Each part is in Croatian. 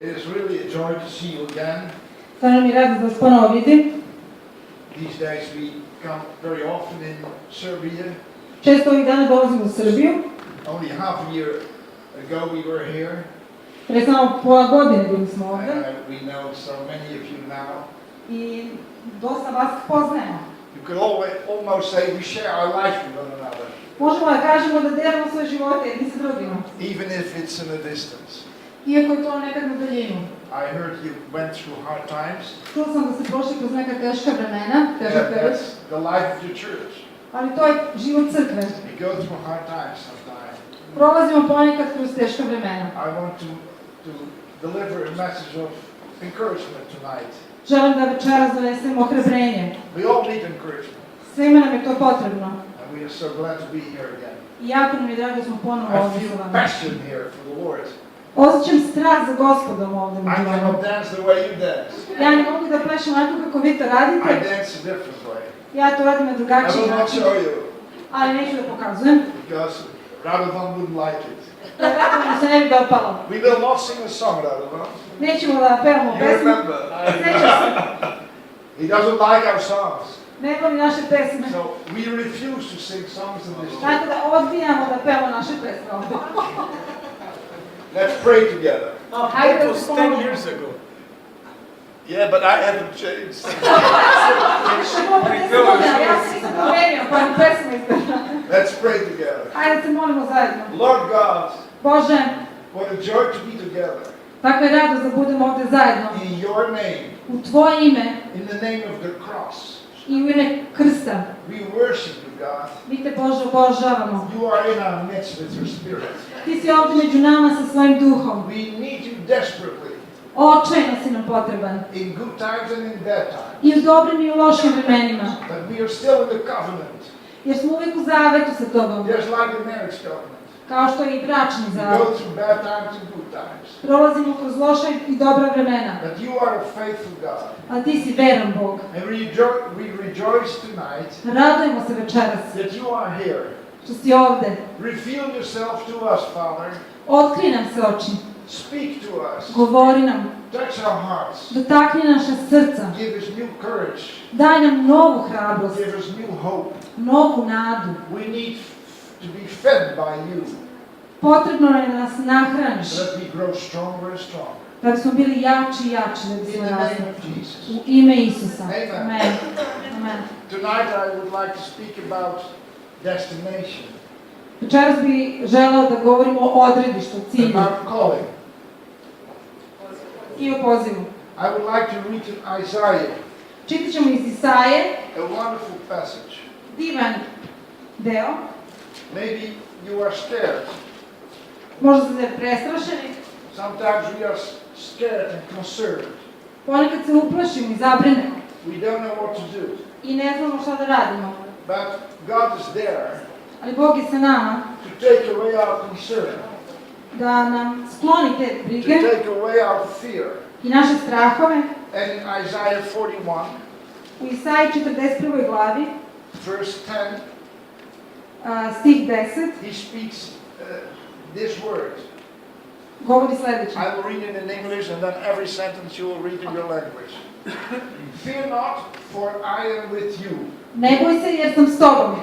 It is really a joy to see you again. Stvarno mi je radost da vas ponovo vidim. These days we come very often in Serbia. Često ovih dana dolazim u Srbiju. Only half a year ago we were here. Pre samo pola godine bili smo ovde. We know so many of you now. I dosta vas poznajemo. You could almost say we share our life with one another. Možemo da kažemo da delimo svoje živote jedni sa drugima. Even if it's in a distance. Iako je to nekad na daljinu. I heard you went through hard times. Čuo sam da ste prošli kroz neka teška vremena, težak period. That's the life of your church. Ali to je život crkve. We go through hard times sometimes. Prolazimo ponekad kroz teška vremena. I want to deliver a message of encouragement tonight. Želim da večeras donesem ohrabrenje. We all need encouragement. Svima nam je to potrebno. And we are so glad to be here again. I jako nam je drago da smo ponovo I ovdje feel sa vama. passion here for the Lord. Osjećam strah za Gospodom ovdje I među vama. cannot dance the way you dance. Ja ne mogu da plešem onako kako vi to I radite. dance a different way. Ja to radim na I drugačiji will not način. show you Ali neću da pokazujem. because Radovan wouldn't like it. Da tako mi se ne bi dopalo. We will not sing a song, Radovan. Nećemo da pevamo You pesmu. remember? Sjećam se. He doesn't like our songs. Ne voli naše pesme. So we refuse to sing songs in this church. Tako da odbijamo da pevamo naše pesme ovdje. Let's pray together. Hajde That da was se 10 pomoći. years ago. Yeah, but I haven't changed. Što je 10 godina, ja se nisam promenio, pa mi pesme izdrža. Let's pray together. Hajde da se molimo zajedno. Lord God, Bože, what a joy to be together. takva je radost da budemo ovdje zajedno. In your name, U Tvoje ime in the name of the cross. i u ime krsta. We worship you, God. Mi te Bože obožavamo. You are in our midst with your spirit. Ti si ovdje među nama sa svojim duhom. We need you desperately Očajno si nam potreban. in good times and in bad times. I u dobrim i u lošim vremenima. But we are still in the covenant, Jer smo uvijek u zavetu sa Tobom. just like the marriage covenant. Kao što je i bračni We zavet. go through bad times and good times. Prolazimo kroz loša i dobra vremena. But you are a faithful God. A ti si veran Bog. And we rejoice tonight Radujemo se večeras that you are here. što si ovdje. Reveal yourself to us, Father. Otkri nam se oči. Speak to us. Govori nam. Touch our hearts. Dotakni naša srca. Give us new courage. Daj nam novu hrabrost. Give us new hope. Novu nadu. We need to be fed by you Potrebno je da nas nahraniš. so that we grow stronger and stronger. Da bismo bili jači i jači. Da In bismo the name rasli. of Jesus. U ime Isusa. Amen. Amen. Amen. Tonight I would like to speak about destination, Večeras bih želeo da govorimo o odredištu, o cilju about calling. i o pozivu. I would like to read in Isaiah, Čitat ćemo iz Isaije, a wonderful passage. divan deo. Maybe you are scared. Možda ste prestrašeni, Sometimes we are scared and concerned. ponekad se uplašimo i zabrinemo We don't know what to do. i ne znamo šta da radimo. But God is there Ali Bog je sa nama to take away our concern, da nam skloni te to brige take away our fear. i naše strahove. And in Isaiah 41, U Isaiji 41. glavi, verse 10, stih 10, he speaks this word. govori sljedeće. I will read it in English and then every sentence you will read in your language. Fear not, for I am with you. Ne boj se jer sam s tobom.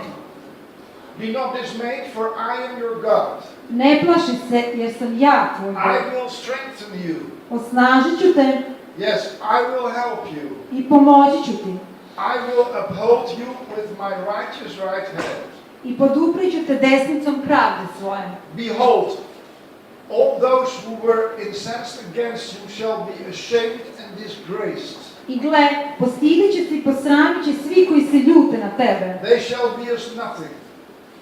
Be not dismayed, for I am your God. Ne plaši se jer sam ja tvoj I Bog. will strengthen you. Osnažit ću te Yes, I will help you. i pomoći ću ti. I will uphold you with my righteous right hand. I poduprit ću te desnicom pravde svoje. Behold, all those who were incensed against you shall be ashamed and disgraced. I gle, postiglit će se i posramit će svi koji se ljute na tebe. They shall be as nothing,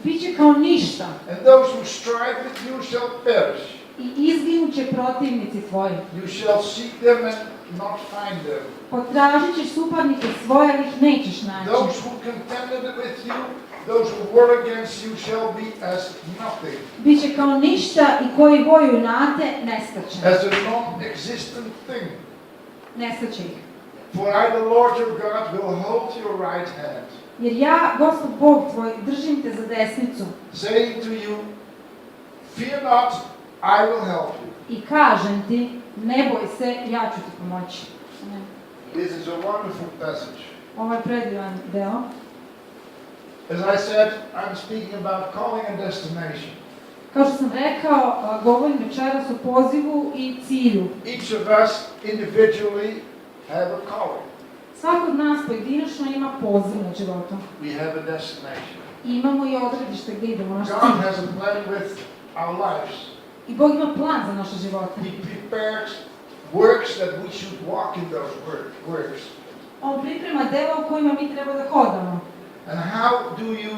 Biće kao ništa and those who strive with you shall perish. i izginut će protivnici tvoji. You shall seek them and not find them. Potražit ćeš suparnike svoje, ali ih nećeš naći. Those who contended with you, those who war against you shall be as nothing, Biće kao ništa i koji boju na te, nestaće. as a non-existent thing. Nestaće ih. For I, the Lord your God, will hold your right hand, Jer ja, Gospod Bog tvoj, držim te za desnicu, saying to you, fear not, I will help you. I kažem ti, ne boj se, ja ću ti pomoći. Amen. This is a wonderful passage. Ovo je predivan deo. As I said, I'm speaking about calling and destination. Kao što sam rekao, govorim večeras o pozivu i cilju. Each of us individually have a calling. Svako od nas pojedinačno ima poziv na životu. We have a destination. Imamo i odredište gdje idemo, naš God cilj. has a plan with our lives. I Bog ima plan za naše živote. He prepares works that we should walk in those works. On priprema dela u kojima mi treba da hodamo. And how do you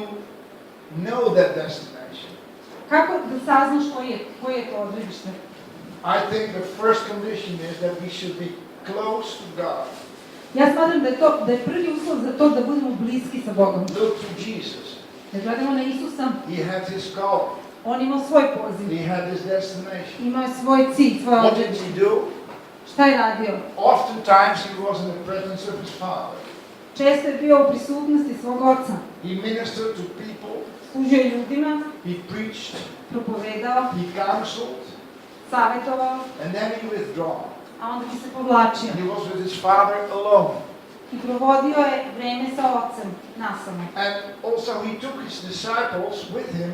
know that destination? Kako da saznaš koje je to odredište? I think the first condition is that we should be close to God. Ja smatram da je prvi uslov za to da budemo bliski sa Bogom. Look to Jesus. Da gledamo na Isusa, He had his call. on imao svoj poziv. He had his destination. Imao je svoj cilj, svoje What did odredište. he do? Šta je radio? Oftentimes he was in the presence of his Father. Često je bio u prisutnosti svog oca. He ministered to people. Služio je ljudima, He preached. propovedao, He counseled. savjetovao, And then he withdrew. a onda bi se povlačio. And he was with his Father alone. I provodio je vreme sa ocem, nasamo. And also he took his disciples with him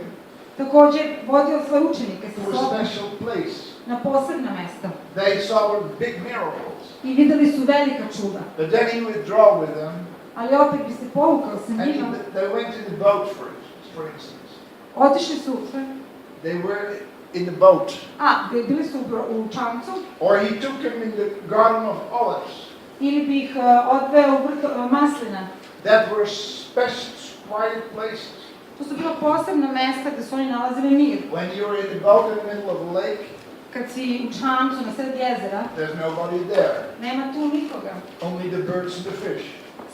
Također vodio svoje učenike to sa a sobom special place. na posebna mesta. They saw big miracles. I vidjeli su velika čuda. But then he withdrew with them. Ali opet bi se povukao sa And njima. they went in the boat, for instance. Otišli su, They were in the boat. bili su u čamcu, Or he took them in the Garden of Olives. ili bi ih odveo u vrt maslina. That were special, quiet places. To su bila posebna mesta gdje su oni nalazili mir. When you're in the boat in the middle of a lake, Kad si u čamcu na sred jezera, there's nobody there. nema tu nikoga. Only the birds and the fish.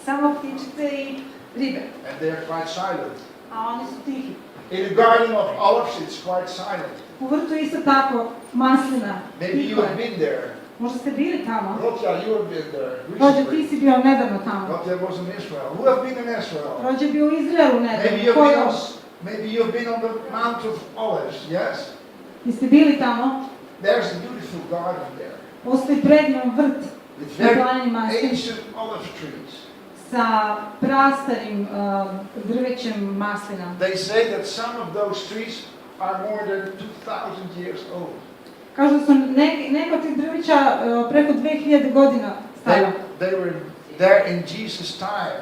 Samo ptičice i ribe. And they're quite silent. A oni su tihi. In the Garden of Olives, it's quite silent. U vrtu isto tako maslina. Maybe you Tiho have je. been there. Možda ste bili tamo. Rotja, you have been there Rođe, ti recently. si bio nedavno tamo. Rotja was in Israel. Who have been in Israel? Rođe je bio u Izraelu Maybe nedavno. you've Ko been još? maybe you've been on the Mount of Olives, yes? Jeste bili tamo? There's a beautiful garden there Postoji predivan vrt with na very planini Mastin ancient olive trees. sa prastarim drvećem maslina. They say that some of those trees are more than 2,000 years old. Kažu da su neka od tih drveća preko 2000 godina stara. They were there in Jesus' time.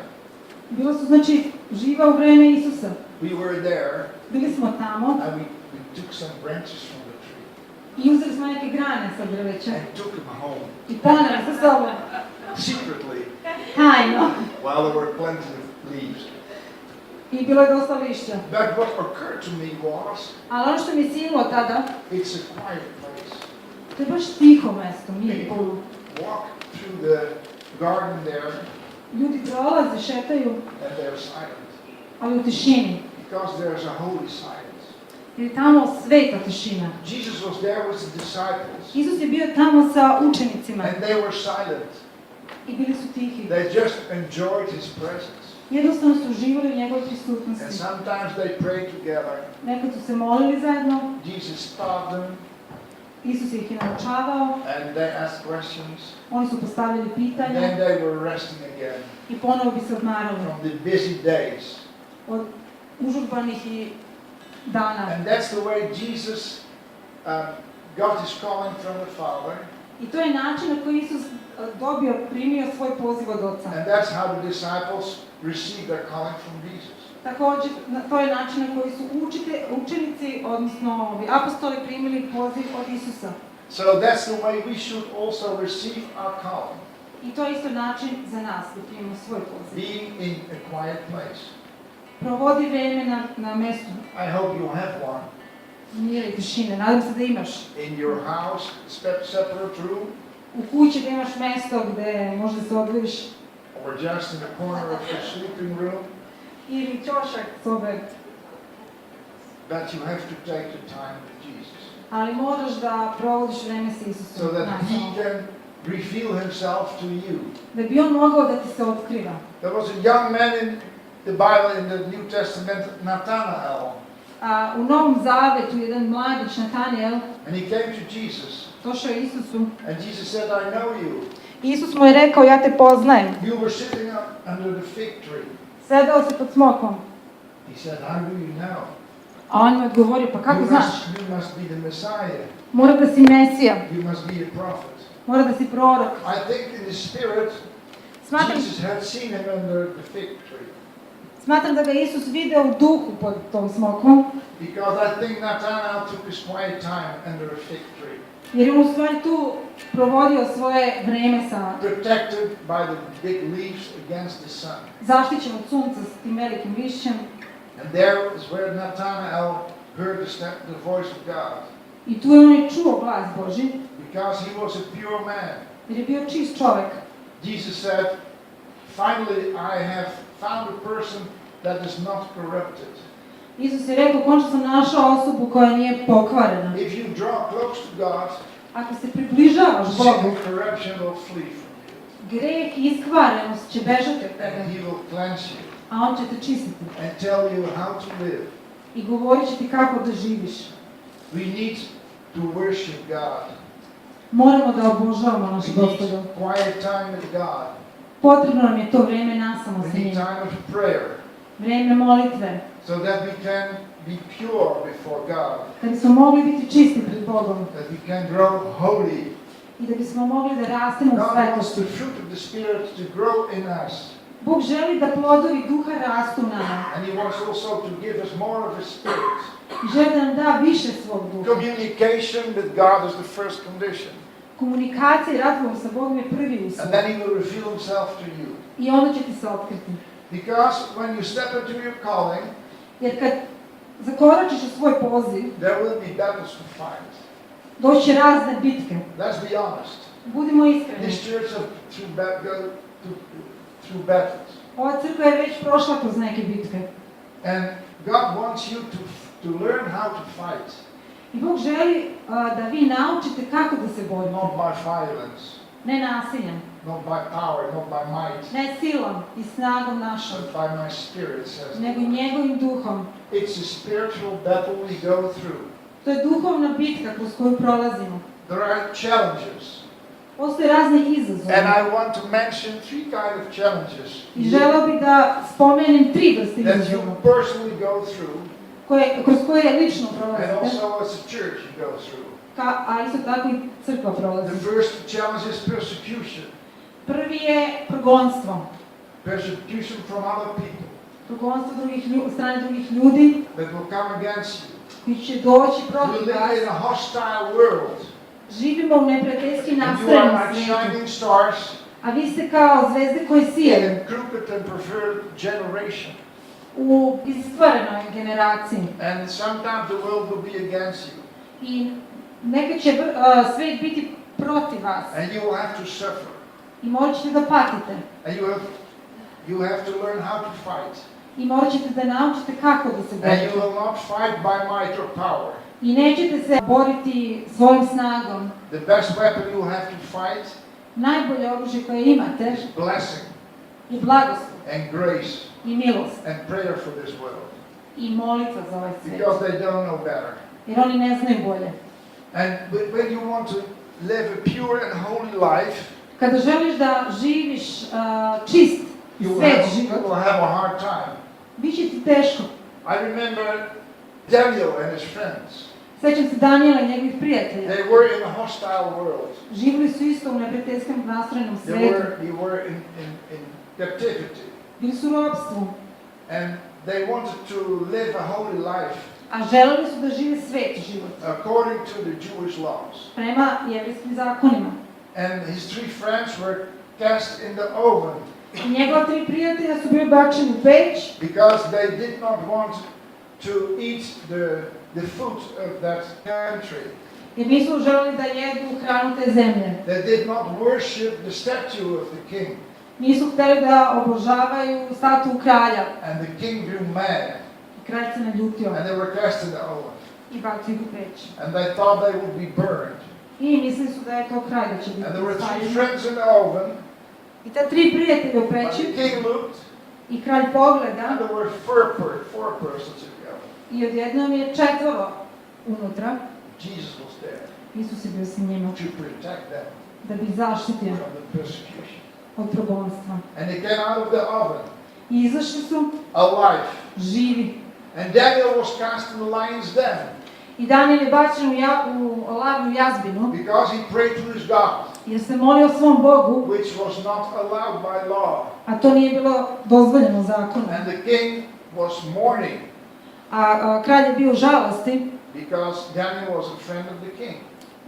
Bilo su znači živa u vreme Isusa. We were there Bili smo tamo and we took some branches from the tree i uzeli smo neke grane sa drveća and took them home i poneli sa sobom. secretly Tajno. while there were plenty of leaves. I bilo je dosta lišća. But what occurred to me was Ali ono što mi je sililo tada, it's a quiet place. to je baš tiho mesto, mir. People walk through the garden there Ljudi prolaze, šetaju, and they're silent ali u tišini. because there's a holy silence. Jer je tamo sveta tišina. Jesus was there with the disciples Isus je bio tamo sa učenicima and they were silent. i bili su tihi. They just enjoyed his presence. Jednostavno su uživali u njegovoj And prisutnosti. sometimes they prayed together. Nekad su se molili zajedno, Jesus taught them Isus ih je naučavao, and they asked questions. oni su postavljali And pitanja then they were resting again i ponovo bi se odmarali from the busy days. od užurbanih i dana. And that's the way Jesus got his calling from the Father. I to je način na koji Isus primio svoj poziv od Oca. And that's how the disciples received their calling from Jesus. Također, to je način na koji su učenici, odnosno apostoli primili poziv od Isusa. So that's the way we should also receive our calling, I to je isto način za nas da primimo svoj poziv. being in a quiet place. Provodi vreme na mestu I hope you have one. mira i tišine. Nadam se da imaš In your house, separate room, u kući, da imaš mesto gde možda se odvojiš, or just in the corner of your sleeping room. ili ćošak sobe, But you have to take the time with Jesus ali moraš da provodiš vreme sa Isusom. so that naravno. he can reveal himself to you. Da bi on mogao da ti se otkriva. There was a young man in the Bible in the New Testament, Nathanael. u Novom Zavetu jedan mladić Natanijel and he came to Jesus. došao je Isusu. And Jesus said, I know you. Isus mu je rekao, ja te poznajem. You were sitting under the fig tree. Sedao se pod smokom. He said, how do you know? A on mu je odgovorio, pa kako znaš? You must be the Messiah. Mora da si Mesija, You must be a prophet. mora da si prorok. I think in the spirit, Smatram, Jesus had seen him under the fig tree. smatram da ga je Isus video u duhu pod tom smokom, Because I think Nathanael took his quiet time under a fig tree. jer je on u stvari tu provodio svoje vreme sa Protected by the big leaves against the sun. zaštićen od sunca s tim velikim lišćem. And there is where Nathanael heard the voice of God. I tu je on i čuo glas Božji, Because he was a pure man. jer je bio čist čovjek. Jesus said, finally I have found a person that is not corrupted. Isus je rekao, konačno sam našao osobu koja nije pokvarena. If you draw close to God, Ako se približavaš sin Bogu, and corruption will flee from you. greh i iskvarenost će bežati od tebe, And he will cleanse you a on će te čistiti. and tell you how to live. I govorit će ti kako da živiš. We need to worship God. Moramo da obožavamo We našu need Gospodu. quiet time with God. Potrebno nam je to vreme nasamo We sa need njim. time of prayer Vreme molitve. so that we can be pure before God. Da bismo mogli biti čisti pred Bogom. That we can grow holy. I da bismo mogli da rastemo u God wants svetosti. the fruit of the Spirit to grow in us. Bog želi da plodovi duha rastu u nama. And he wants also to give us more of his Spirit. I želi da nam da više svog duha. Communication with God is the first condition. Komunikacija i razgovor sa Bogom je prvi uslov. And then he will reveal himself to you. I onda će ti se otkriti. Because when you step into your calling, Jer kad zakoračiš u svoj poziv, there will be battles to fight. doći će razne bitke. Let's be honest. Budimo iskreni. This church have through battles. Ova crkva je već prošla kroz neke bitke. And God wants you to learn how to fight. I Bog želi da vi naučite kako da se borite. Not by violence, Ne nasiljem, not by power, not by might, ne silom i snagom našom, but by my Spirit, says the nego Lord. njegovim duhom. It's a spiritual battle we go through. To je duhovna bitka kroz koju prolazimo. There are challenges. Postoje razni izazovi. And I want to mention three kind of challenges I želeo bih da spomenem 3 vrste that you izazova personally go through, kroz koje lično and prolazite, also as a church you go through. a isto tako i crkva prolazi. The first challenge is persecution. Prvi je progonstvo. Persecution from other people Progonstvo od strane drugih ljudi that will come against you. koji će doći We protiv live vas. in a hostile world. Živimo u neprijateljski And you are nastrojenom like svijetu, shining stars a vi ste kao zvezde koje in sijaju a crooked and perverted generation. u iskvarenoj generaciji. And sometimes the world will be against you. I nekad će svijet biti protiv vas And you will have to suffer. i morat ćete da patite. And you have to learn how to fight. I morat ćete da naučite kako da se And borite. you will not fight by might or power. I nećete se boriti svojim snagom. The best weapon you have to fight Najbolje oružje koje imate is blessing je blagoslov and grace i milost and prayer for this world. i molitva za ovaj svijet. Because they don't know better. Jer oni ne znaju bolje. And when you want to live a pure and holy life, Kada želiš da živiš čist, svet you život, will have a hard time. bit će ti teško. I remember Daniel and his friends. Sjećam se Danijela i njegovih prijatelja. They were in a hostile world. Živjeli su isto u neprijateljskom nastrojenom svijetu. They were in captivity. Bili su u ropstvu. And they wanted to live a holy life A želeli su da žive svet život. according to the Jewish laws. Prema jevrijskim zakonima. And his 3 friends were cast in the oven I njegova 3 prijatelja su bili bačeni u peć. because they did not want to eat the food of that country. Jer nisu želeli da jedu hranu te zemlje. They did not worship the statue of the king. Nisu htjeli da obožavaju statu kralja. And the king grew mad. I kralj se naljutio And they were cast in the oven. i bacio ih u peć. And they thought they would be burned. I mislili su da je to kralj da će biti And there were 3 spaljeni. friends in the oven. I ta 3 prijatelja u But peći the king looked, i kralj pogleda and there were four persons in the oven. I odjednom je 4 unutra. Jesus was there Isus je bio sa njima to protect them da bi zaštitio from the persecution. od progonstva. And they came out of the oven I izašli su alive. živi. And Daniel was cast in the lion's den I Danijel je bačen u lavnu jazbinu, because he prayed to his God, jer se molio svom Bogu, which was not allowed by law. a to nije bilo dozvoljeno zakonom. And the king was mourning A kralj je bio u žalosti, because Daniel was a friend of the king.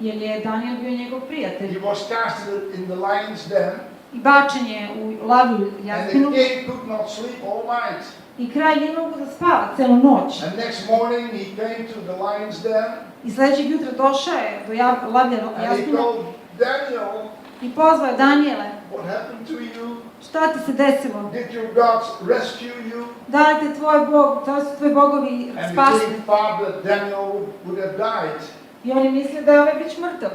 jer je Danijel bio njegov prijatelj. He was cast in the lion's den, I bačen je u lavnu and the jazbinu. king could not sleep all night. I kralj nije mogu da spava celu noć. And next morning he came to the lion's den, I sljedećeg jutra došao je do lavne and he jazbine told Daniel, i pozvao je Danijele. what happened to you? Šta ti se desilo? Did your gods rescue you? Da li te tvoj Bog, da li su tvoji bogovi And the spasli? king thought that Daniel would have died, I oni misle da je ovaj bić mrtav.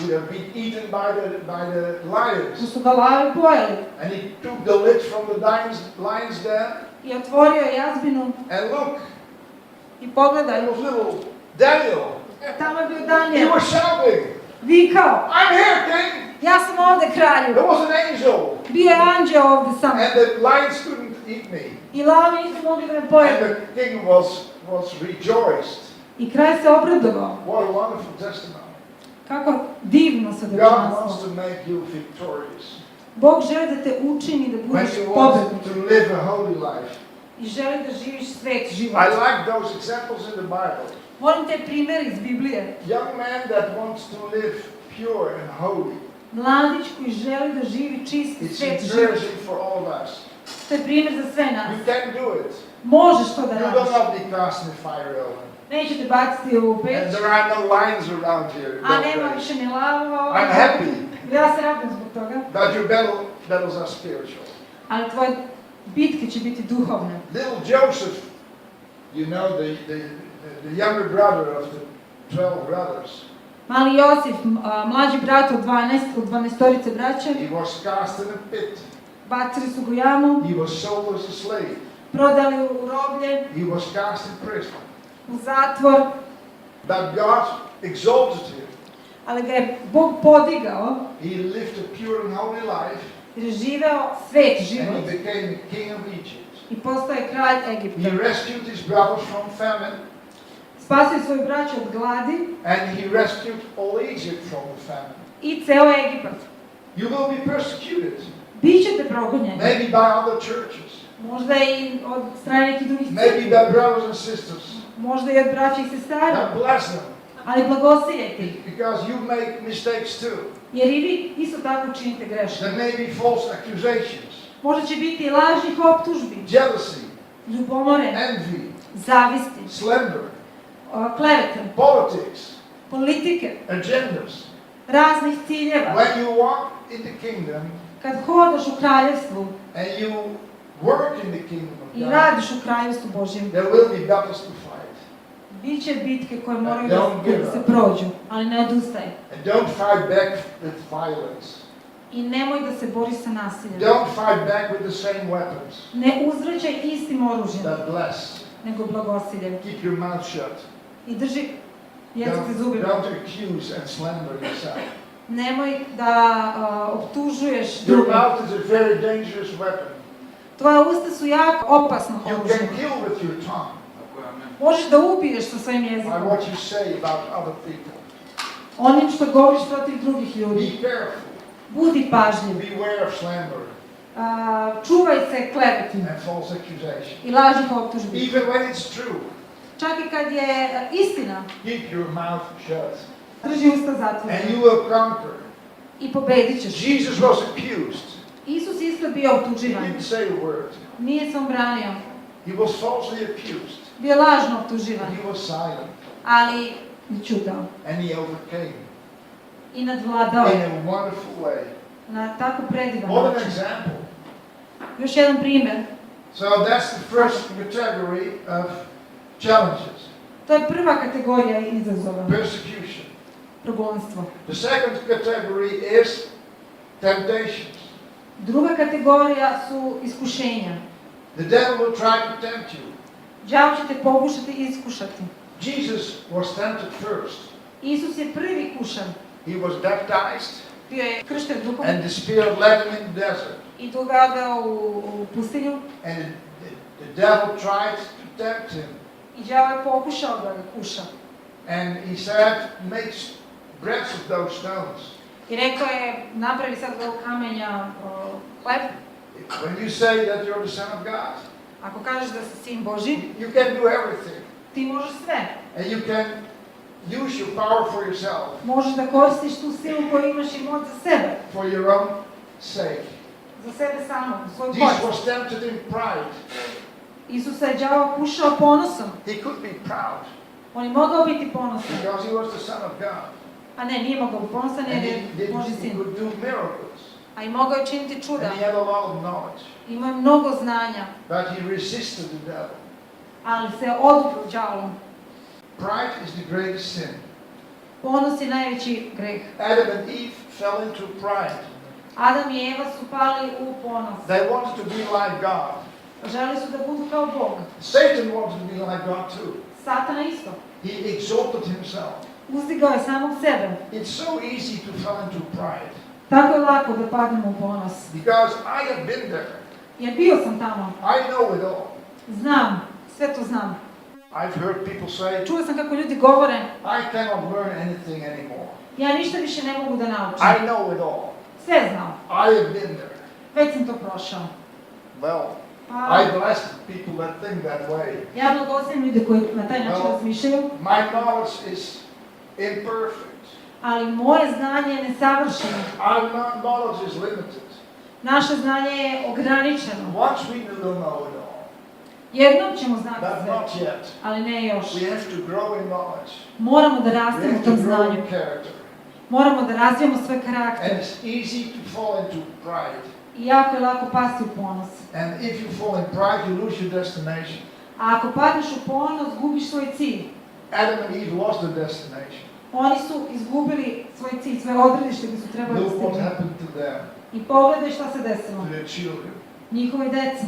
would have been eaten by the Da lions. su ga lavi pojeli. And he took the lid from the lion's den, I otvorio je jazbinu and look, i pogledaj. there was little Daniel. Tamo je bio He Danijel. was shouting, Vikao, I'm here, king! ja sam ovde kralju. There was an angel, Bio je anđeo ovde sa mnom. and the lions couldn't eat me. I lavi nisu mogli da me And pojedu. the king was rejoiced. I kralj se obradovao. What a wonderful testimony. Kako divno God wants svedočanstvo. to make you victorious. Bog želi da te učini da budeš When you pobednik. want to live a holy life. I želi da živiš svet život. I like those examples in the Bible. Volim te primere iz Biblije. Young man that wants to live pure and holy. Mladić koji želi da živi čist It's svet život. encouraging for all of us. To je primjer za sve nas. You can do it. Možeš to da You will radiš. not be cast in the fire oven. Neće te baciti u And peć, there are no lions around here. a Don't nema worry. više ni lavova. I'm happy Ja se radim zbog toga. that your battles are spiritual. Ali tvoje bitke će biti duhovne. Little Joseph, you know, the younger brother of the 12 brothers, Mali Josif, mlađi brat od 12 braća, he was cast in a pit. bacili su ga u jamu, He was sold as a slave. prodali u roblje, He was cast in prison. u zatvor, But God exalted him. ali ga je Bog podigao He lived a pure and holy life, jer je živeo svet and život he became the king of Egypt. i postao je kralj Egipta. He rescued his brothers from famine, Spasio je svoju braću od gladi and he rescued all Egypt from the famine. i ceo Egipat. You will be persecuted, Bićete progonjeni, maybe by other churches, možda i od strane nekih drugih maybe crkvi, by brothers and sisters. možda i od braća i sestara, God bless them, ali blagosiljajte ih, because you make mistakes too. jer i vi isto tako činite greške. There may be false accusations, Možda će biti i lažnih optužbi, jealousy, ljubomore, envy, zavisti, slander, klevete, politics, politike, agendas. raznih ciljeva. When you walk in the kingdom Kad hodaš u kraljevstvu and you work in the kingdom of i God, radiš u kraljevstvu Božjem, there will be battles to fight. biće bitke koje moraju Don't give da se up. prođu, ali ne odustaj. And don't fight back with violence. I nemoj da se boriš sa nasiljem. Don't fight back with the same weapons. Ne uzvraćaj istim oružjem, That bless. nego blagosiljem. Keep your mouth shut. I drži jezik za zubima. Don't accuse and slander yourself. Nemoj da optužuješ Your druge. mouth is a very dangerous weapon. Tvoje usta su jako opasno You oružje. can kill with your tongue Možeš da ubiješ sa svojim by jezikom. what you say about other people. Onim što govoriš protiv drugih ljudi. Be careful. Budi pažljiv. Beware of slander Čuvaj se kleveti and false accusation. i lažnih optužbi. Even when it's true, Čak i kad je istina, keep your mouth shut. drži usta And zatvorena you will conquer. i pobedit ćeš. Jesus was accused. Isus isto bio He optuživan. didn't say a word. Nije se on branio. He was falsely accused. Bio je lažno optuživan, And he was silent. ali je ćutao. And he overcame I nadvladao in je a wonderful way. na tako predivan What an način. example. Još jedan primjer. So that's the first category of challenges. To je prva kategorija izazova. Persecution. Progonstvo. The second category is temptations. Druga kategorija su iskušenja. The devil will try to tempt you. đavo će te pokušati i iskušati. Jesus was tempted first. Isus je prvi kušan. He was baptized, Bio je kršten duhom and the Spirit led him in the desert. i Duh ga odveo u pustinju. And the devil tried to tempt him. I đavo je pokušao da ga kuša. And he said, make breads of those stones. I rekao je, napravi sad od ovog kamenja hleb. When you say that you're the Son of God, Ako kažeš da si sin Božji, you can do everything. ti možeš sve. And you can use your power for yourself, Možeš da koristiš tu silu koju imaš i moć za sebe. for your own sake. Za sebe samog, u svoju Jesus korist. was tempted in pride. Isusa je đavo kušao ponosom. He could be proud On je mogao biti ponosan. because he was the Son of God. A ne, nije mogao biti ponosan And jer je Božji he sin. could do miracles. A i mogao je činiti čuda. And he had a lot of knowledge. Imao je mnogo znanja, But he resisted the devil. ali se odupro đavolom. Pride is the greatest sin. Ponos je najveći greh. Adam and Eve fell into pride. Adam i Eva su pali u ponos. They wanted to be like God. Želi su da budu kao Bog. Satan wanted to be like God too. Satana isto. He exalted himself. Uzdigao je samog sebe. It's so easy to fall into pride Tako je lako da padnemo u ponos. because I have been there. Jer bio sam tamo. I know it all. Znam, sve to znam. I've heard people say, Čuo sam kako ljudi govore, I cannot learn anything anymore. ja ništa više ne mogu da naučim. I know it all. Sve znam. I have been there. Već sam to prošao. Well, Pa, I bless people that think that way. ja blagoslovim ljude koji na taj način Well, razmišljaju, My knowledge is imperfect. ali moje znanje je nesavršeno. Our knowledge is limited. Naše znanje je ograničeno. Once we don't know it all, Jednom ćemo znati but sve, not yet. ali ne još. We have to grow in knowledge. Moramo da We rastemo have u to tom grow znanju. in character. Moramo da razvijemo svoj And karakter. it's easy to fall into pride. I jako je lako pasti u ponos. And if you fall in pride, you lose your destination. A ako padneš u ponos, gubiš svoj cilj. Adam and Eve lost their destination. Oni su izgubili svoj cilj, svoje odredište gdje su trebali da Look what stignu. happened to them, I pogledaj šta se desilo. to their children. Njihovoj deci.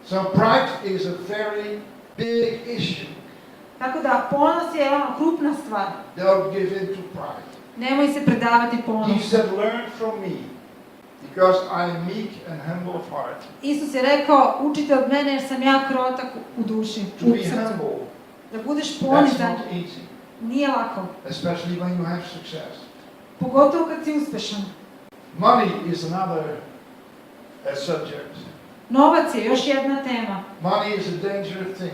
So pride is a very big issue. Tako da ponos je ona krupna stvar. Don't give in to pride. Nemoj se predavati He ponosu. said, learn from me, because I am meek and humble of heart. Isus je rekao, učite od mene jer sam ja krotak u duši, To u be srcu. humble, Da budeš that's ponizan, not easy, nije lako. especially when you have success. Pogotovo kad si uspešan. Money is another subject. Novac je još jedna tema. Money is a dangerous thing.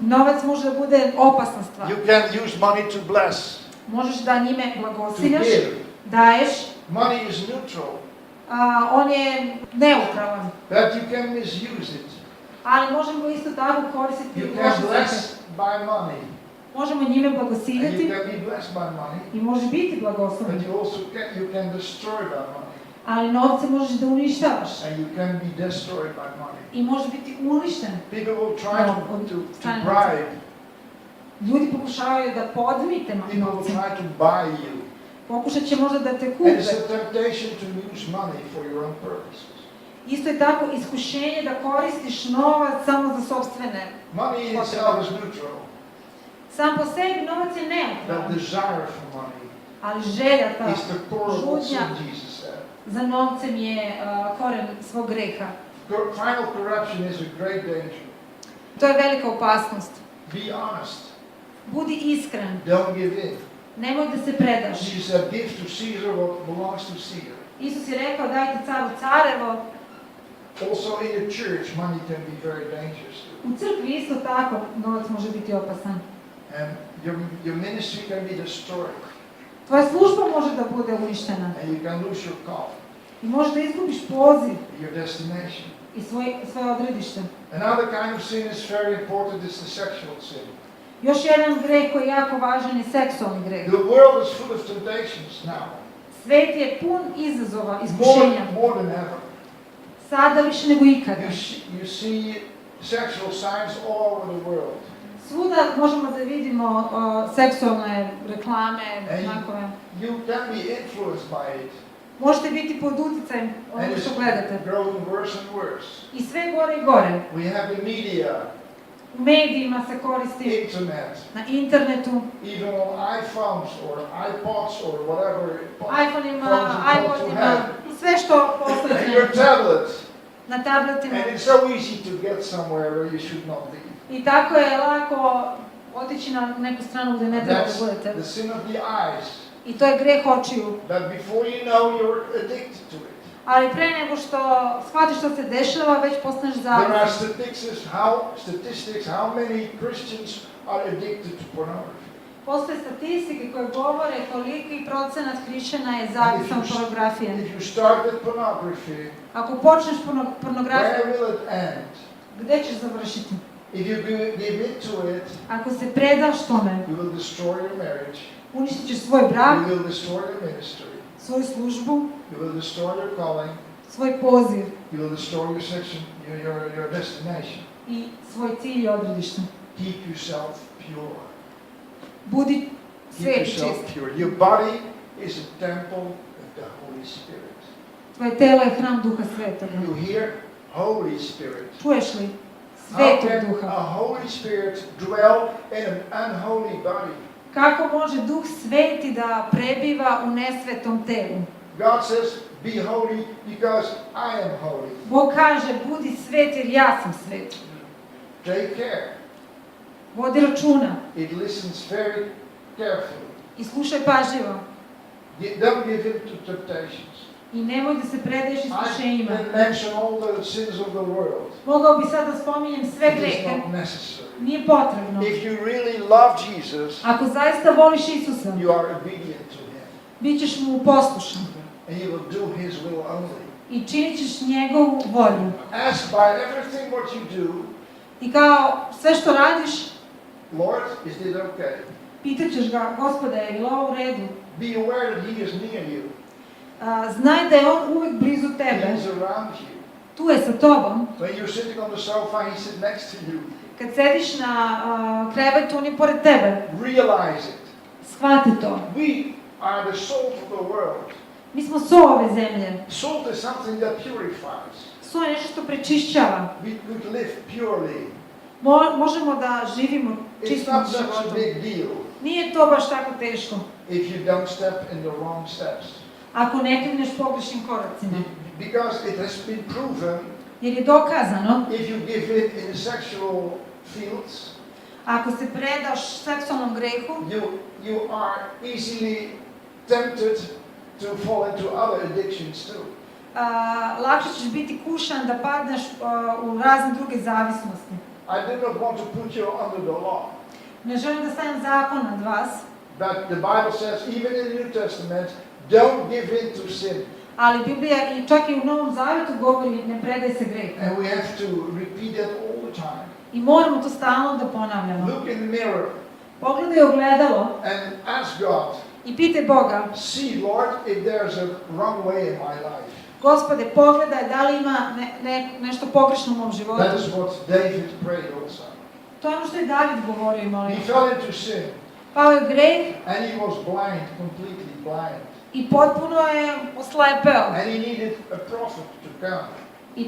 Novac može da bude opasna stvar. You can use money to bless, Možeš da njime to blagosiljaš, give. daješ, Money is neutral, a on je neutralan. but you can misuse it. Ali možemo ga isto tako koristiti You u can loše svrhe. bless by money, Možemo njime and blagosiljati you can be blessed by money, i može biti but blagosloven. you also can destroy by money, Ali novce možeš da uništavaš and you can be destroyed by money. i može biti uništen. People will try to Strane bribe. Ljudi pokušavaju da podmite People will novce. try to buy you. Pokušat će možda da te And kupe. it's a temptation to use money for your own purposes. Isto je tako iskušenje da koristiš novac samo za sopstvene. Money in itself is neutral. Sam po sebi novac je That neutralan, desire for money ali želja ta is the core of what sin, žudnja Jesus said. za novcem je koren svog greha. Final corruption is a great danger. To je velika opasnost. Be honest. Budi iskren, Don't give in. nemoj da se predaš. Jesus said, give to Caesar what belongs to Caesar. Isus je rekao dajte caru carevo. Also in the church, money can be very dangerous. U crkvi isto tako novac može biti opasan. And your ministry can be destroyed. Tvoja služba može da bude uništena. And you can lose your call, I možeš da izgubiš poziv your destination. i svoje odredište. Another kind of sin is very important, is the sexual sin. Još jedan greh koji je jako važan je seksualni greh. The world is full of temptations now. Svet je pun izazova, iskušenja. More than ever. Sada više nego ikada. You see sexual signs all over the world. Svuda možemo da vidimo seksualne reklame, znakove. You can be influenced by it. Možete biti pod utjecajem And onog it's što gledate. growing worse and worse. I sve gore i gore. We have the media u medijima se koristi, internet, na internetu, even on iPhones or iPods or whatever iPhone-ima, phones you call to iPodima, have, sve što postoji and your tablet. na tabletima. And it's so easy to get somewhere where you should not be. I tako je lako otići na neku stranu gdje ne treba da That's budete. the sin of the eyes. I to je greh očiju. That before you know, you're addicted to it. Ali pre nego što shvatiš što se dešava, već postaneš There are zavisan. statistics how many Christians are addicted to pornography. Postoje statistike koje govore koliki procenat hrišćana je zavisan od pornografije. If you start with pornography, Ako počneš pornografiju, where will it end? gdje ćeš završiti? If you give in to it, Ako se predaš tome, you will destroy your marriage, uništit ćeš svoj brak, you will destroy your ministry, svoju službu, you will destroy your calling, svoj poziv you will destroy your destination. i svoj cilj i odredište. Keep yourself pure. Budi Keep svet i yourself čist. pure. Your body is a temple of the Holy Spirit. Tvoje telo je hram Duha Svetoga. You hear Holy Spirit. Čuješ li? How Svetog can Duha. a Holy Spirit dwell in an unholy body? Kako može Duh Sveti da prebiva u nesvetom telu? God says, be holy because I am holy. Bog kaže, budi svet jer ja sam svet. Take care. Vodi računa It listens very carefully. i slušaj pažljivo. Don't give in to temptations. I nemoj da se predaješ I iskušenjima. can mention all the sins of the world. Mogao bi sad da spominjem sve It is grehe. not necessary. Nije potrebno. If you really love Jesus, Ako zaista voliš Isusa, you are obedient to Him. bit ćeš mu poslušan And you will do His will only. i činit ćeš njegovu volju. Ask by everything what you do, I kao sve što radiš, Lord, is this okay? pitat ćeš ga, Gospode, je li ovo u redu? Be aware that He is near you. Znaj da je on uvijek blizu He tebe. is around you. Tu je sa tobom. When you're sitting on the sofa, He sits next to you. Kad sediš na krevetu, on je pored tebe. Realize it. Shvati to. We are the salt of the world. Mi smo so ove zemlje. Salt is something that purifies. So je nešto što prečišćava. We could live purely. Možemo da živimo It's čistim not such a životom. big deal Nije to baš tako teško. if you don't step in the wrong steps. Ako ne kreneš pogrešnim koracima. Because it has been proven, Jer je dokazano, if you give in the sexual fields, ako se predaš seksualnom grehu, you are easily tempted to fall into other addictions too. lakše ćeš biti kušan da padneš u razne druge zavisnosti. I did not want to put you under the law, Ne želim da stavim zakon nad vas, but the Bible says, even in the New Testament, don't give in to sin. ali Biblija i čak i u Novom Zavjetu govori ne predaj se grehu. And we have to repeat that all the time. I moramo to stalno da ponavljamo. Look in the mirror Pogledaj ogledalo and ask God, i pitaj Boga, see, Lord, if there's a wrong way in my life. Gospode, pogledaj da li ima nešto pogrešno u mom životu. That is what David prayed also. To je ono što je David govorio i molio. He fell into sin Pao je greh and he was blind, completely blind. i potpuno je oslepeo. And he needed a prophet to come. I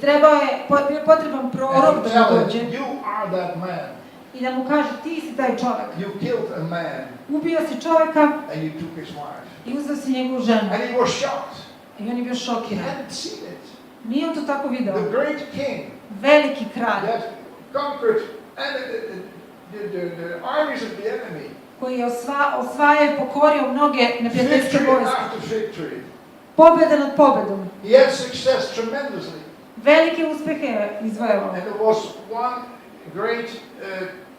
bio potreban prorok And to da tell dođe him, you are that man. i da mu kaže ti si taj čovjek. You killed a man Ubio si čovjeka and you took his wife. i uzeo si njegovu ženu. And he was shocked. I on je bio He šokiran. hadn't seen it. Nije on to tako video. The great king Veliki kralj that conquered the armies of the enemy. koji je osvajao i pokorio mnoge neprijateljske Victory vojske. after victory. Pobjeda nad pobjedom. He had success tremendously. Velike uspjehe je izvojevao. And there was one great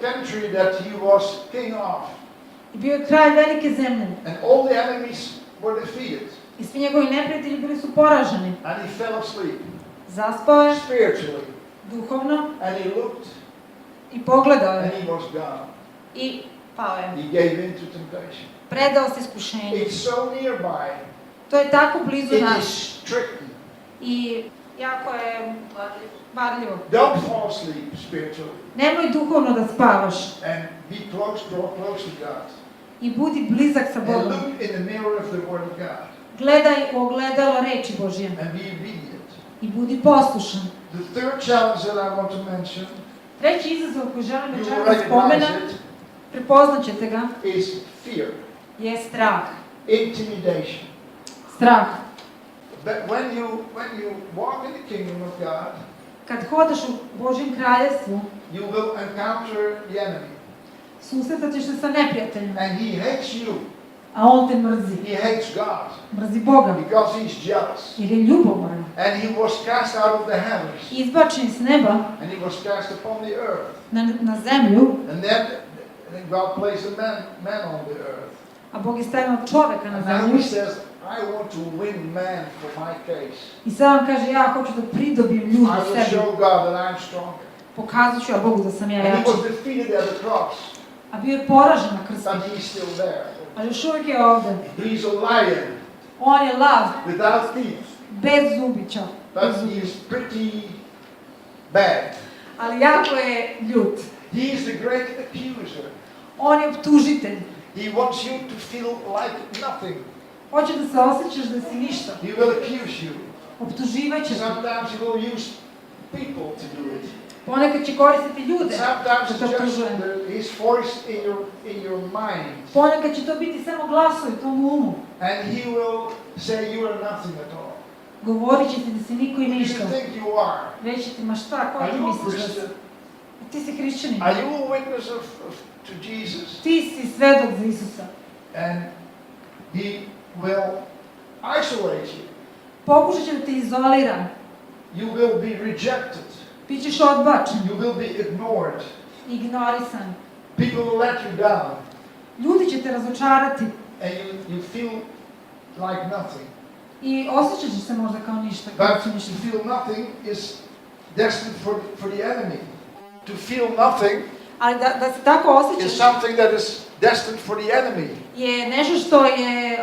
country that he was king of. I bio je kralj velike zemlje. And all the enemies were defeated. I svi njegovi neprijatelji bili su poraženi. And he fell asleep Zaspao je spiritually. duhovno And he looked i pogledao and je. he was gone. I pao je. He gave in to temptation. Predao se iskušenju. It's so nearby. To je tako blizu It nas. is tricky. I jako je varljivo. Don't fall asleep spiritually. Nemoj duhovno da spavaš. And be close, draw close to God. I budi blizak sa And Bogom. look in the mirror of the Word of God. Gledaj u ogledalo reči Božje. And be obedient. I budi poslušan. The third challenge that I want to mention Treći izazov koji želim you večeras will da recognize spomenem, it, prepoznaćete ga, is fear, je strah. intimidation. Strah. But when you walk in the kingdom of God, Kad hodaš u Božjem kraljevstvu, you will encounter the enemy. susretat ćeš se sa neprijateljem, And he hates you. a on te mrzi. He hates God Mrzi Boga, because he's jealous. jer je ljubomoran. And he was cast out of the heavens. Izbačen s neba And he was cast upon the earth. na zemlju, And then God placed a man on the earth. a Bog je stavio čoveka na And now zemlju. he says, I want to win man for my case. I sad vam kaže, ja hoću da pridobijem I ljude will sebi. show God that I'm stronger. Pokazat ću ja Bogu da sam ja And he jači. was defeated at the cross. A bio je poražen na krstu, But he's still there. ali još uvijek je ovdje. He's a lion On je lav, without teeth. bez zubića. But he's pretty bad. Ali jako je ljut. He is the great accuser. On je optužitelj. He wants you to feel like nothing. Hoće da se osjećaš da si ništa. He will accuse you. Optuživat će te. Sometimes he will use people to do it. Ponekad će koristiti ljude Sometimes da it's te just optužuje. his voice in your mind. Ponekad će to biti samo glasovi u tom umu. And he will say you are nothing at all. Govorit će ti da si niko i Who do ništa. you think you are? Reći ti, ma šta, ko Are ti you a misliš da si? Christian? Ti si hrišćanin. Are you a witness to Jesus? Ti si svedok za Isusa. And he will isolate you. Pokušat će da te izolira. You will be rejected. Bićeš odbačen, You will be ignored. ignorisan. People will let you down. Ljudi će te razočarati And you feel like nothing. i osjećat ćeš se možda kao ništa. But Kao si to ništa. feel nothing is destined for the enemy. To feel nothing Ali da se tako is osjećaš something that is destined for the enemy. je nešto što je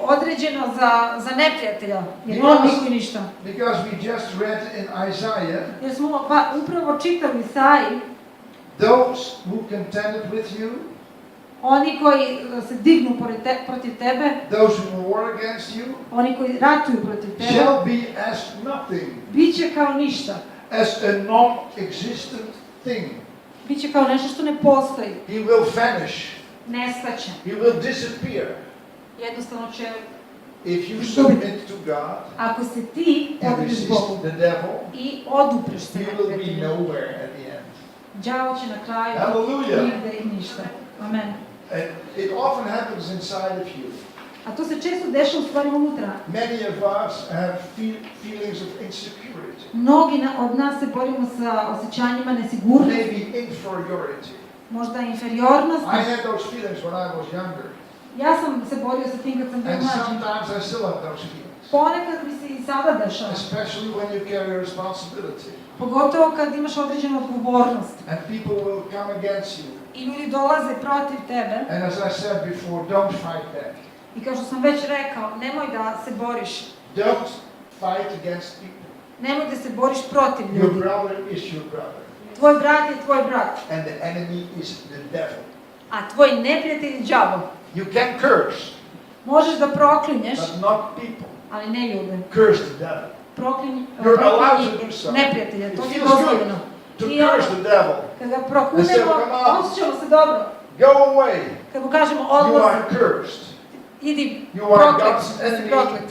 određeno za neprijatelja. Jer on niko i ništa. Because we just read in Isaiah, Jer smo upravo čitali u Isaiji, those who contended with you, oni koji se dignu protiv tebe, those who war against you, oni koji ratuju protiv tebe, shall be as nothing, bit će kao ništa. as a non-existent thing. Biće kao nešto što ne postoji. He will vanish. Nestaće. He will disappear. Jednostavno će, If you submit to God ako se ti and odriš resist Bogu the devil, i odupreš se he will be neprijatelju, nowhere at the end. đavo će na kraju Hallelujah. nigde i ništa. Amen. And it often happens inside of you. A to se često dešava u stvari unutra. Many of us have feelings of insecurity, Mnogi od nas se borimo sa osjećanjima nesigurnosti, maybe inferiority. možda inferiornosti. I had those feelings when I was younger, Ja sam se borio sa tim kad sam bio and mlađi. sometimes I still have those feelings, Ponekad mi se i sada dešava. especially when you carry a responsibility, Pogotovo kad imaš određenu odgovornost and people will come against you. i ljudi dolaze protiv tebe. And as I said before, don't fight back. I kao što sam već rekao, nemoj da se boriš. Don't fight against people. Nemoj da se boriš protiv Your ljudi. brother is your brother, Tvoj brat je tvoj brat, and the enemy is the devil. a tvoj neprijatelj je đavo. You can curse, Možeš da proklinješ, but not people. ali ne ljude. Curse the devil. Proklinj allowed to do so. neprijatelja, It to ti je feels good dozvoljeno. To I curse the devil. kad ga And say, prokunemo, "Come on. osjećamo se dobro. Go away. Kad mu kažemo You odlazi, are cursed. idi You are proklet, God's da si enemy. proklet.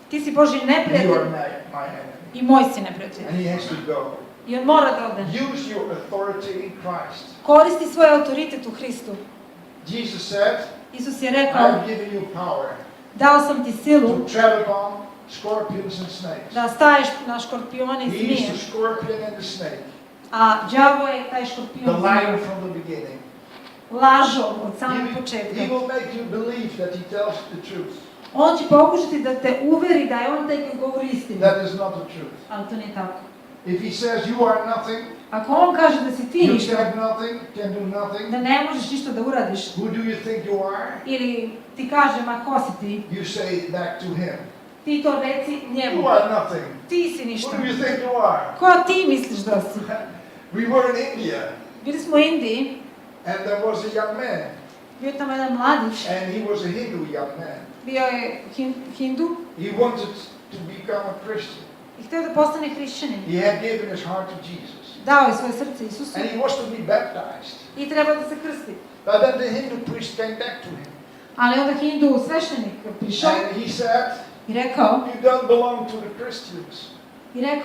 Ti si Božji You neprijatelj are my enemy. i moj si neprijatelj. And he has to go. I on mora da ode. Use your authority in Christ. Koristi svoj autoritet u Hristu. Jesus said, Isus je I rekao, have given you power dao sam ti silu to tread upon scorpions and snakes. da staješ na škorpione i He is zmije, the scorpion and the snake, a đavo je taj the škorpion lion from the beginning. lažov od He samog will, početka. he will make you believe that he tells the truth. On će pokušati da te uveri da je on taj koji govori istinu, That is not the truth. ali to nije tako. If he says you are nothing, Ako on kaže da si ti you ništa, can nothing, can do nothing, da ne možeš ništa da uradiš, who do you think you are? ili ti kaže, ma ko si ti, You say back to him. ti to reci njemu. You are nothing. Ti si ništa. Who do you think you are? Ko ti misliš da si? We were in India, Bili smo u Indiji, and there was a young man, bio je tamo jedan mladić, and he was a Hindu young man. bio je Hindu He wanted to become a Christian. i htio da postane hrišćanin. He had given his heart to Jesus. dao je svoje srce Isusu and he was to be baptized. i treba da se krsti. But then the Hindu priest came back to him Ali onda Hindu sveštenik prišao and he said, i rekao, you don't belong to the Christians.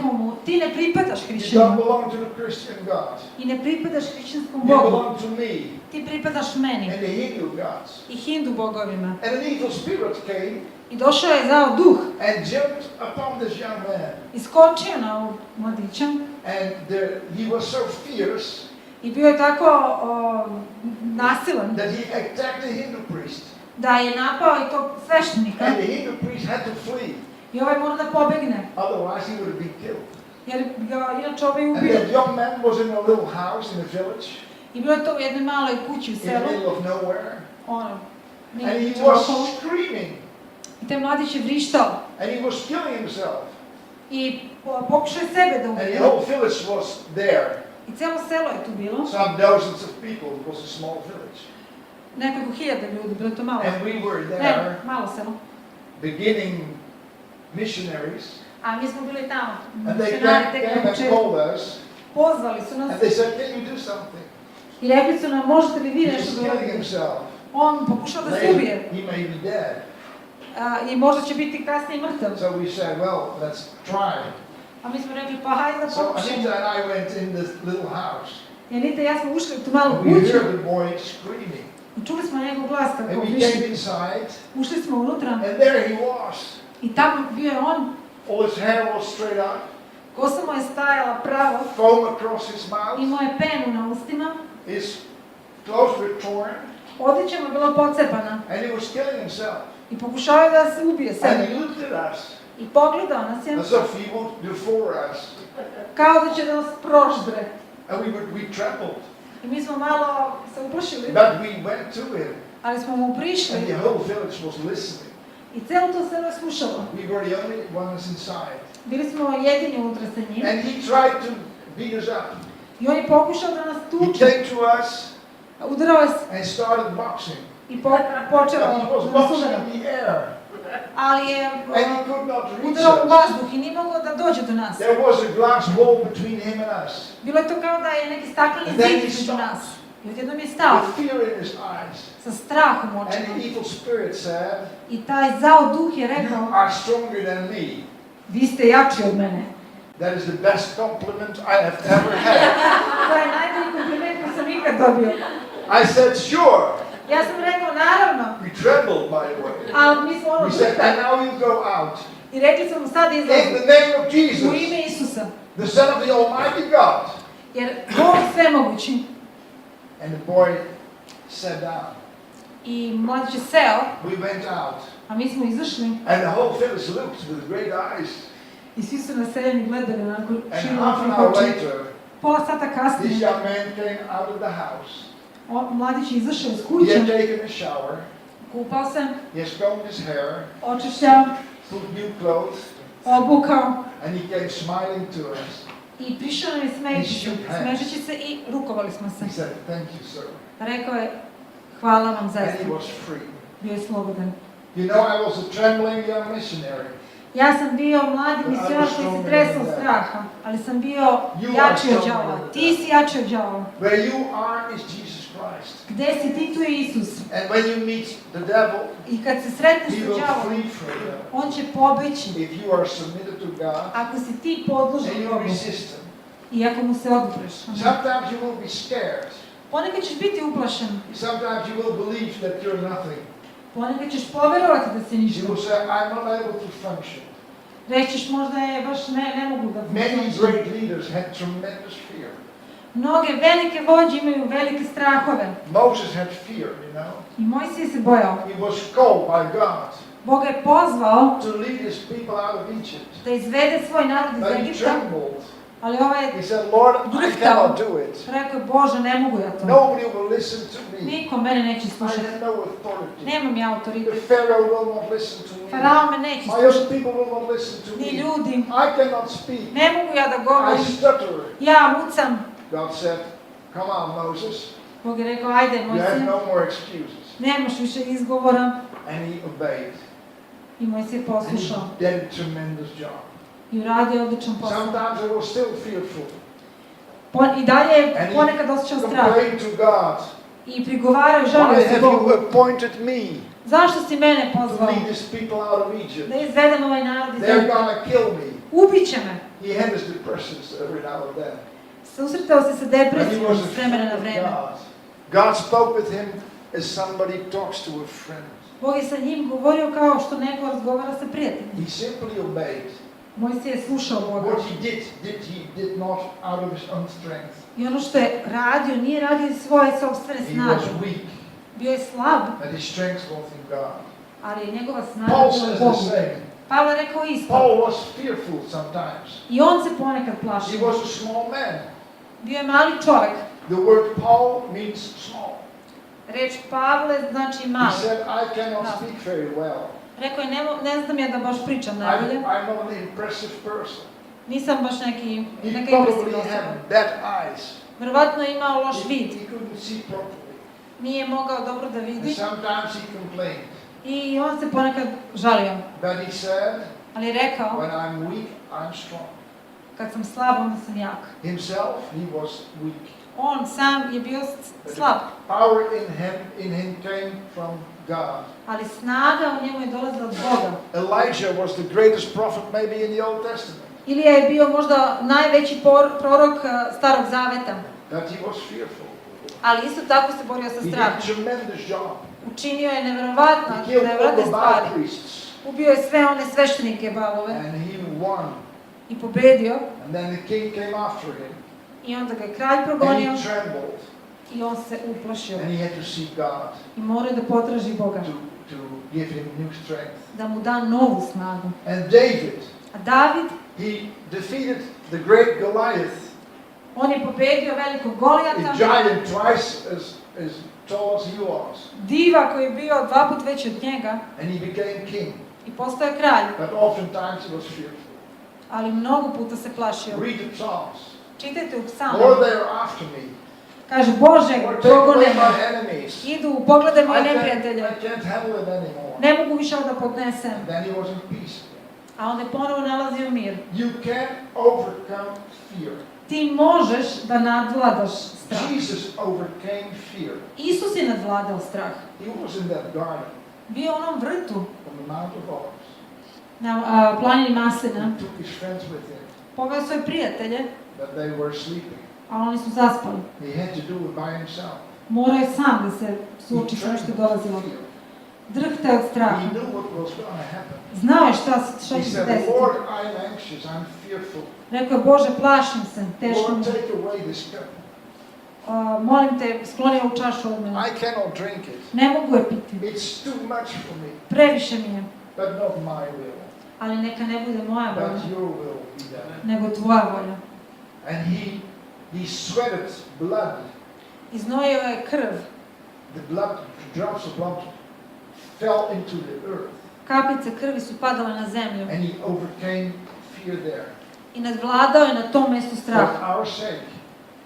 mu, ti ne pripadaš You don't hrišćanima belong to the Christian God. i ne pripadaš hrišćanskom You Bogu. belong to me Ti pripadaš meni and the Hindu gods. i Hindu bogovima. And an evil spirit came I došao je zao duh, and jumped upon this young man. iskočio na ovog mladića And he was so fierce i bio je tako nasilan that he attacked the Hindu priest. da je napao i tog sveštenika And the Hindu priest had to flee. i ovaj mora da pobegne, Otherwise he would have been killed. jer ga inače ovaj And ubio. that young man was in a little house in a village I bilo je to u jednoj maloj kući u in the selu, middle of nowhere. ono, And he nije was okolo. screaming. I taj mladić je vrištao And he was killing himself. i pokušao je sebe da And the ubije. whole village was there. I cijelo selo je tu bilo, Some dozens of people. It was a small village. nekoliko hiljada ljudi, bilo je to malo. And we were Ne, there malo selo. beginning missionaries. A mi smo bili tamo, And they misionari came tek na and početku. called us. Pozvali su nas And they said, can you do something? i rekli su nam, možete li vi He was nešto da killing uradite? himself. On pokušao da se Later, ubije he may be dead. I možda će biti kasnije mrtav. So we said, well, let's try. A mi smo rekli, pa hajde da So pokušamo. Anita and I went in this little house. I Anita i ja smo ušli u tu malu And we kuću heard the boy screaming. i čuli smo njegov glas And kako we vrišti. came inside, Ušli smo unutra and there he was. i tamo bio je on. All his hair was straight up, Kosa mu je stajala pravo, foam across his mouth. imao je penu na ustima, His clothes were torn, odjeća mu je bila pocepana and he was killing himself. i pokušao je da se ubije And sebe. he looked at us I pogledao nas je as if he would do for us. kao da će da nas proždre. And we trembled. I mi smo malo se uplašili, But we went to him, ali smo mu and prišli the whole village was listening. i celo to selo je slušalo. We were the only ones inside. Bili smo jedini unutra sa njim And he tried to beat us up. i on je pokušao da nas He tuče. came to us Udarao je and started boxing. i počeo But he was da nas boxing udara. in the air, Ali je and he could not reach udarao u us. vazduh i nije mogao da dođe do nas. There was a glass wall between him and us, Bilo je to kao da je neki stakleni And then zid he između stopped. nas. I odjednom je stao with fear in his eyes. sa strahom u And očima. the evil spirit said, I taj zao duh je "You rekao, are stronger than me." vi ste jači od mene. That is the best compliment I have ever had. To je najbolji kompliment koji sam ikad dobio. I said, "Sure." Ja sam rekao, naravno, We trembled, by the way. ali mi smo ono We said, "And drhtali. now you go out I rekli smo mu sad in izlazi the name of u Jesus, ime Isusa. the Son of the Almighty God." Jer Bog svemogući. And the boy sat down. I mladić je seo, We went out, a mi smo izašli. and the whole village looked with great eyes. I svi su naseljeni gledali onako And širom half an svojih hour očiju. later, Pola sata this kasnije, young man came out of the house. mladić je izašao iz He kuće, had taken a shower. kupao se, He has combed his hair, očišćao, put new clothes, obukao and he came smiling to us. i prišao nam je smejući se i rukovali smo se. He said, "Thank you, sir." Rekao je, hvala vam And zaista. he was free. Bio je slobodan. You know, I was a trembling young missionary. Ja sam bio mladi misionar koji se tresao straha, ali sam bio jači od đavola. Ti si jači od đavola. Where you are is Jesus Christ. Gde si ti, tu je Isus. And when you meet the devil, I kad se sretneš he sa will đavolom, flee from you. on će pobeći. If you are submitted to God Ako si ti and podložan you Bogu resist him. i ako mu se odupreš. Sometimes you will be scared. Ponekad ćeš biti uplašen. Sometimes you will believe that you're nothing. Ponekad ćeš poverovati da si ništa. You will say, "I'm not able to function." Reći ćeš možda je baš ne mogu da Many funkcionišem. great leaders had tremendous fear. Mnoge velike vođe imaju velike strahove. Moses had fear, you know. I Mojsije se bojao. He was called by God Bog je pozvao to lead his people out of Egypt. da izvede svoj narod iz But he Egipta, trembled. ali ovaj je He said, "Lord, I drhtao. cannot do it. Rekao, Bože, ne mogu ja to. Nobody will listen to me. Niko mene neće I slušati. have no authority. Nemam ja The autoritet. Pharaoh will not listen to me. Faraon me neće My own slušati. people will not listen to Ni me. ljudi. I cannot speak. Ne mogu ja da I govorim. stutter." Ja mucam. God said, "Come on, Moses. Bog je rekao, ajde You have Mojsije, no more excuses." nemaš više izgovora. And he obeyed. I Mojsije And poslušao. he did a tremendous job. I uradio odličan posao. Sometimes I was still fearful. I dalje And ponekad osjećao he strah. complained to God, I prigovarao, why žalio se have Bogu. you appointed me Zašto si mene to pozvao lead these people out of Egypt? da izvedem ovaj narod iz They're Egipta? gonna kill me. Ubiće me. He had his depressions every now and then. Susretao se sa But he depresijom was a s vremena na friend of vreme. God. God spoke with him as somebody talks to a friend. Bog je sa njim govorio kao što neko razgovara sa prijateljem. He simply obeyed. Mojsije je slušao Boga. What he did not out of his own strength. I ono što je radio, nije radio iz svoje sopstvene He snage. was weak, Bio je slab, and his strength was in God. ali je njegova snaga Paul bila u says the Bogu. same. Pavle je rekao isto. Paul was fearful sometimes. I on se ponekad He plašio. was a small man. Bio je mali čovjek. The word Paul means small. Reč Pavle znači He mali. said, I cannot No. speak very well. Rekao je, ne znam ja da baš pričam najbolje. I'm not an impressive person. Nisam baš He neka probably impresivna osoba. had bad eyes. Verovatno je imao loš He vid. couldn't see properly. Nije mogao dobro da And vidi. sometimes he complained. I on se ponekad žalio. But he said, Ali je rekao, when I'm weak, I'm strong. kad sam slab, onda sam jak. Himself, he was weak. On sam je bio slab. Power in him came from God. Ali snaga u njemu je dolazila od Boga. Elijah was the greatest prophet maybe in the Old Testament. Ilija je bio možda najveći prorok Starog Zaveta. That he was fearful. Ali isto tako se borio sa He did strahom. a tremendous job. Učinio je He neverovatne killed all the Baal stvari. priests. Ubio je sve one sveštenike Balove And he won. i pobedio. And then the king came after him. I onda ga je kralj And progonio he trembled. i on se uplašio. And he had to seek God I morao da potraži Boga. to give him new strength. Da mu da novu snagu. And David, A David, he defeated the great Goliath, on je pobedio velikog a Golijata. giant twice as tall as he was. Diva koji je bio 2 puta veći od njega And he became king. i postao je kralj. But oftentimes he was fearful. Ali mnogo puta se plašio. Read the Psalms. Čitajte u Lord, psalmu. they are after me. Kaže, Bože, Lord, take progone away me. my enemies. Idu, pogledaj I moje neprijatelje. can't handle it anymore. Ne mogu više ovo da podnesem. And then he was in peace. A onda je ponovo nalazio mir. You can't overcome fear. Ti možeš da nadvladaš strah. Jesus overcame fear. Isus je nadvladao strah. He was in that garden Bio u onom vrtu on the Mount of Olives. na planini Maslina. He took his friends with him, Poveo svoje prijatelje, but they were sleeping. a oni su zaspali. He had to do it by himself. Morao je sam da se He suoči sa što je trembled dolazilo. with fear. Drhte od straha. He knew what was going to happen. Znao je šta He će se said, desiti. Lord, I am anxious, I'm fearful. Rekao je, Bože, plašim se, teško mi Lord, je. take away this cup. Molim te, skloni ovu čašu od mene. I cannot drink it. Ne mogu je piti. It's too much for me. Previše mi je. But not my will, Ali neka ne bude moja volja, but your will be done. nego tvoja volja. And he sweated blood. Iznojio je krv. The blood, drops of blood fell into the earth. Kapljice krvi su padale na zemlju. And he overcame fear there. I nadvladao je na tom mjestu For straha. our sake.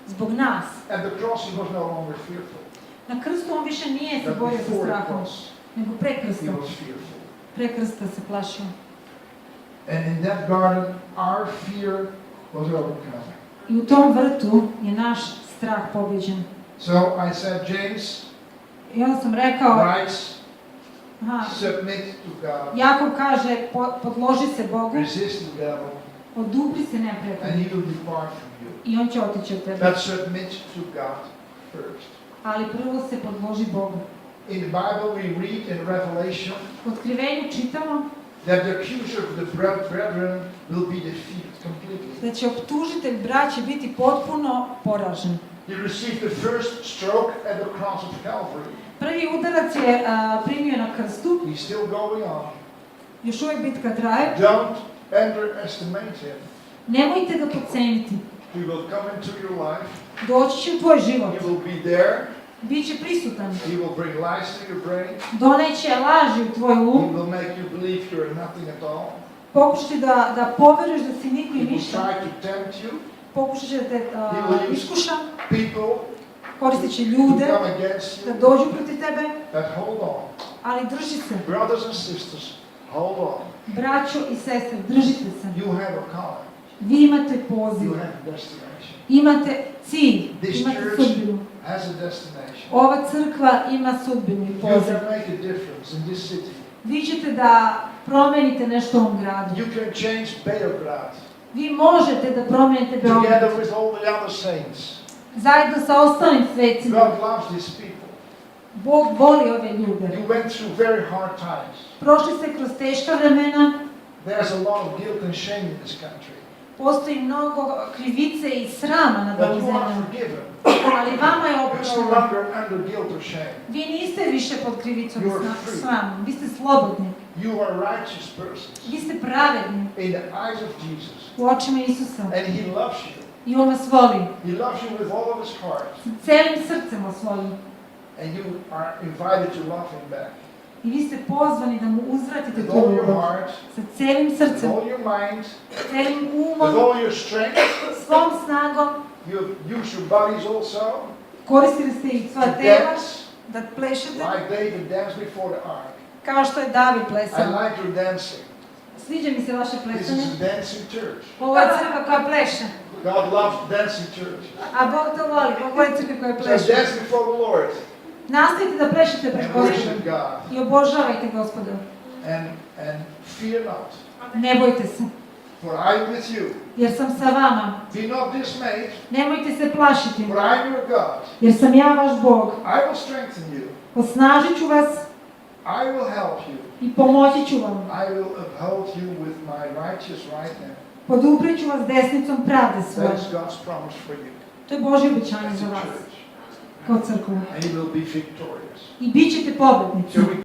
Zbog nas. At the cross he was no longer fearful. Na krstu on više nije se But borio sa before the strahom, cross, nego pre he krsta. was fearful. Pre krsta se plašio. And in that garden, our fear was overcome. I u tom vrtu je naš strah pobeđen. So I said, James I onda sam rekao, writes, aha, submit to God, Jakov kaže, podloži se Bogu, resist the devil, odupri se and neprijatelju he will depart from you. i on će otići od tebe. But submit to God first. Ali prvo se podloži Bogu. In the Bible we read in Revelation U Otkrivenju čitamo that the accuser of the brethren will be defeated completely. da će optužitelj braće biti potpuno poražen. He received the first stroke at the cross of Calvary. Prvi udarac je primio na krstu, He's still going on. još uvijek bitka traje. Don't underestimate him. Nemojte ga podceniti. He will come into your life. Doći će u tvoj život. He will be there. Biće prisutan. He will bring lies to your brain. Doneće laži u tvoj He um. will make you believe you're nothing at all. Pokušati da poveruješ da si niko He i will ništa. try to tempt you. Pokušat će da te iskuša. People Koristit će who ljude come against da you. dođu protiv tebe. But hold on. Ali drži se. Brothers and sisters, hold on. Braćo i sestre, držite se. You have a calling. Vi imate poziv. You have a destination. Imate cilj, This imate church sudbinu. has a destination. Ova crkva ima sudbinu i You poziv. can make a difference in this city. Vi ćete da promenite nešto u ovom gradu. You can change Beograd Vi možete da promenite Beograd. together with all the other saints. Zajedno sa ostalim svecima. God loves these people. Bog voli ove ljude. You went through very hard times. Prošli ste kroz teška vremena. There's a lot of guilt and shame in this country. Postoji mnogo krivice i srama na But ovom you are zemlju. forgiven. Ali vama je You're no oprošteno. longer under guilt or shame. Vi niste više pod krivicom i You are free. sramom. Vi ste slobodni. You are righteous persons Vi ste pravedni in the eyes of Jesus. u očima Isusa. And He loves you. I on vas voli. He loves you with all of His heart. Celim srcem vas voli. And you are invited to love Him back. I vi ste pozvani da mu uzvratite With tu all your ljubav. heart, Sa celim with srcem, all your mind, celim with umom, all your strength. svom snagom. You use your bodies also Koristili ste i to svoja tela dance da plešete like David danced before the ark. kao što je David I plesao. like your dancing. Sviđa mi se vaše This plesanje. is a dancing church. Ovo je crkva koja pleše. God loves dancing churches. A Bog to voli. Bog voli crkve koje So pleše. dance before the Lord Nastavite da plešete pred and Gospodom. worship God. I obožavajte Gospoda. And fear not, Ne bojte se, for I am with you. jer sam sa vama. Be not dismayed, Nemojte se plašiti, for I am your God. jer sam ja vaš Bog. I will strengthen you. Osnažit ću vas I will help you. i pomoći ću vam. I will uphold you with my righteous right hand. Podupriću vas desnicom pravde That svoje. is God's promise for you. To je Božje obećanje As za a vas, church. kao crkva. And you will be victorious. I bit ćete pobednici. So we